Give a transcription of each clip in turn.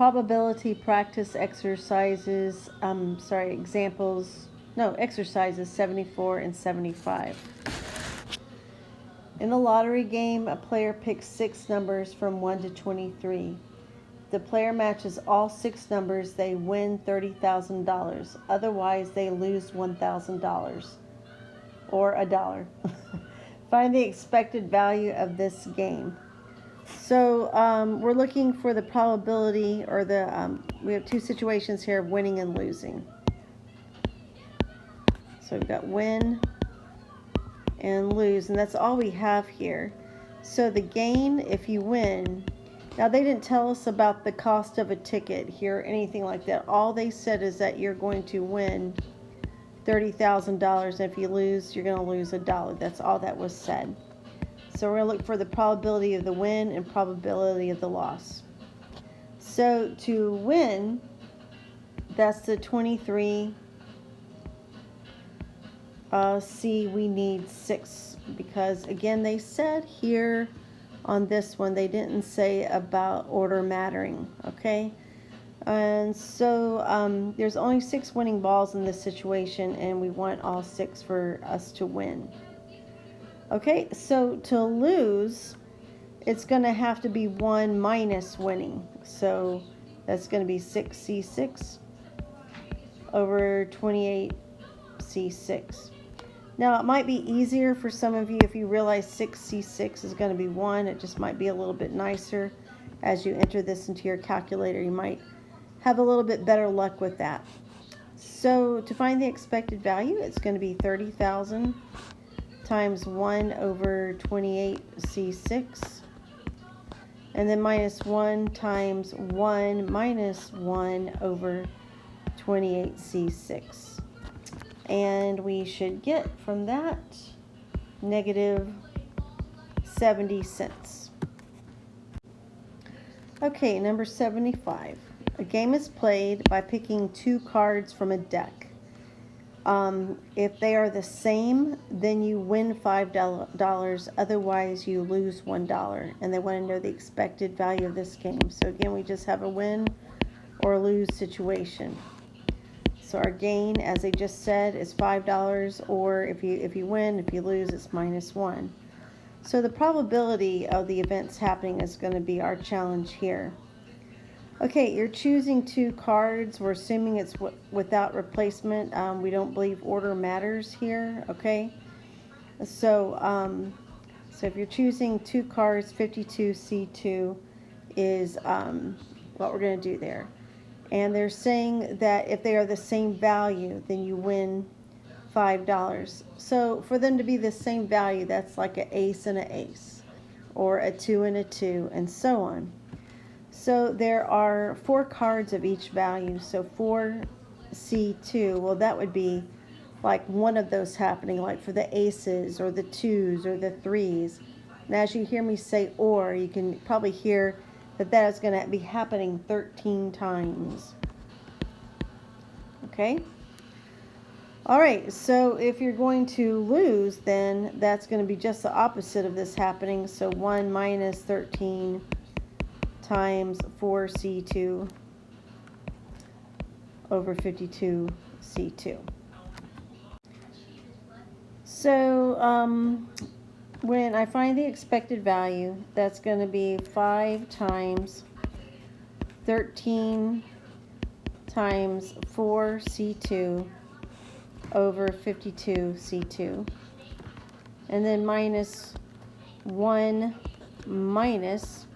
probability practice exercises, exercises 74 and 75. In the lottery game, a player picks 6 numbers from 1 to 23. The player matches all 6 numbers, they win $30,000. Otherwise, they lose $1,000 or $1. Find the expected value of this game. So we're looking for the probability, or we have 2 situations here of winning and losing. So we've got win and lose, and that's all we have here. So the gain, if you win, now they didn't tell us about the cost of a ticket here or anything like that. All they said is that you're going to win $30,000, and if you lose, you're going to lose $1. That's all that was said. So we're going to look for the probability of the win and probability of the loss. So to win, that's the 23. C, we need 6, because again, they said here on this one, they didn't say about order mattering, okay? And so there's only 6 winning balls in this situation, and we want all 6 for us to win. Okay, so to lose, it's going to have to be 1 minus winning. So that's going to be 6C6 over 28C6. Now, it might be easier for some of you if you realize 6C6 is going to be 1. It just might be a little bit nicer as you enter this into your calculator. You might have a little bit better luck with that. So to find the expected value, it's going to be 30,000 times 1 over 28C6, and then minus 1 times 1 minus 1 over 28C6. And we should get from that negative 70 cents. Okay, number 75. A game is played by picking 2 cards from a deck. If they are the same, then you win $5. Otherwise, you lose $1. And they want to know the expected value of this game. So again, we just have a win or lose situation. So our gain, as they just said, is $5. Or if you win, if you lose, it's minus 1. So the probability of the events happening is going to be our challenge here. Okay, you're choosing 2 cards. We're assuming it's without replacement. We don't believe order matters here, okay? So if you're choosing 2 cards, 52C2 is what we're going to do there. And they're saying that if they are the same value, then you win $5. So for them to be the same value, that's like an ace and an ace, or a 2 and a 2, and so on. So there are 4 cards of each value. So 4C2, well, that would be like one of those happening, like for the aces or the 2s or the 3s. And as you hear me say or, you can probably hear that is going to be happening 13 times. Okay? All right, so if you're going to lose, then that's going to be just the opposite of this happening. So 1 minus 13 times 4C2 over 52C2. So when I find the expected value, that's going to be 5 times 13 times 4C2 over 52C2. And then minus 1 minus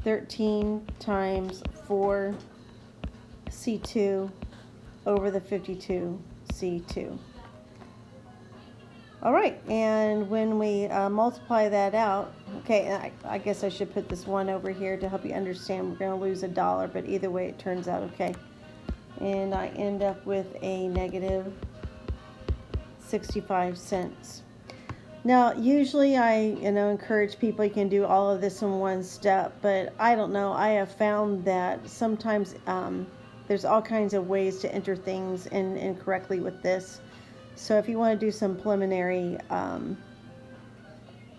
13 times 4C2 over the 52C2. All right, and when we multiply that out, okay, I guess I should put this 1 over here to help you understand. We're going to lose $1, but either way it turns out okay. And I end up with a negative 65 cents. Now, usually I encourage people, you can do all of this in one step, but I don't know. I have found that sometimes there's all kinds of ways to enter things in correctly with this. So if you want to do some preliminary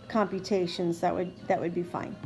computations, that would be fine.